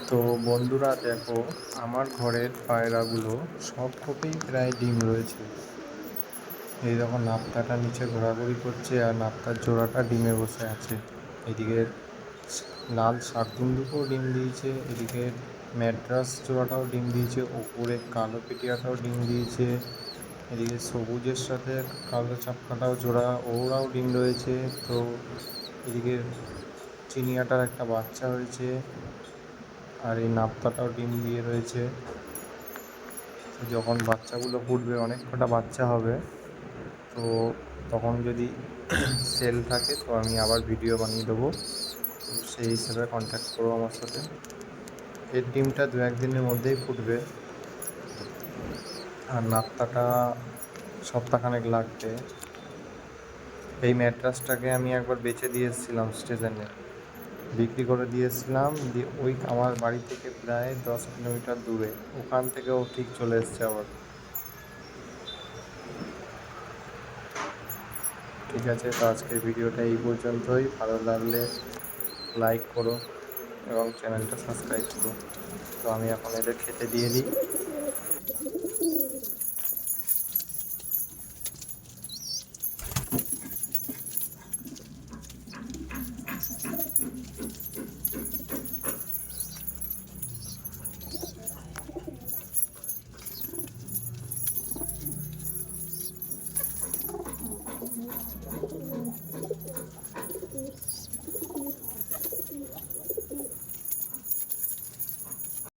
তো বন্ধুরা দেখো, আমার ঘরের পায়রাগুলো সবকটাই প্রায় ডিম রয়েছে। এই দেখো, নাপ্তাটা নিচে ঘোরাঘুরি করছে আর নাপ্তার জোড়াটা ডিমে বসে আছে। এদিকে লাল শাকদুন্দুকেও ডিম দিয়েছে, এদিকে ম্যাড্রাস জোড়াটাও ডিম দিয়েছে, ওপরে কালো পেটিয়াটাও ডিম দিয়েছে, এদিকে সবুজের সাথে কালো চাপকাটাও জোড়া, ওরাও ডিম রয়েছে। তো এদিকে চিনিয়াটার একটা বাচ্চা হয়েছে, আর এই নাপ্তাটাও ডিম দিয়ে রয়েছে। তো যখন বাচ্চাগুলো ফুটবে, অনেক কটা বাচ্চা হবে, তো তখন যদি সেল থাকে তো আমি আবার ভিডিও বানিয়ে দেবো। তো সেই হিসেবে কন্ট্যাক্ট করো আমার সাথে। এর ডিমটা 1-2 দিনের মধ্যেই ফুটবে, আর নাপ্তাটা সপ্তাহখানেক লাগবে। এই ম্যাট্রাসটাকে আমি একবার বেচে দিয়ে এসেছিলাম স্টেশনে, বিক্রি করে দিয়ে এসেছিলাম, দিয়ে ওই আমার বাড়ি থেকে প্রায় 10 কিলোমিটার দূরে, ওখান থেকেও ঠিক চলে এসছে আবার। ঠিক আছে, তো আজকের ভিডিওটা এই পর্যন্তই। ভালো লাগলে লাইক করো এবং চ্যানেলটা সাবস্ক্রাইব করো। তো আমি এখন এদের খেতে দিয়ে দিই।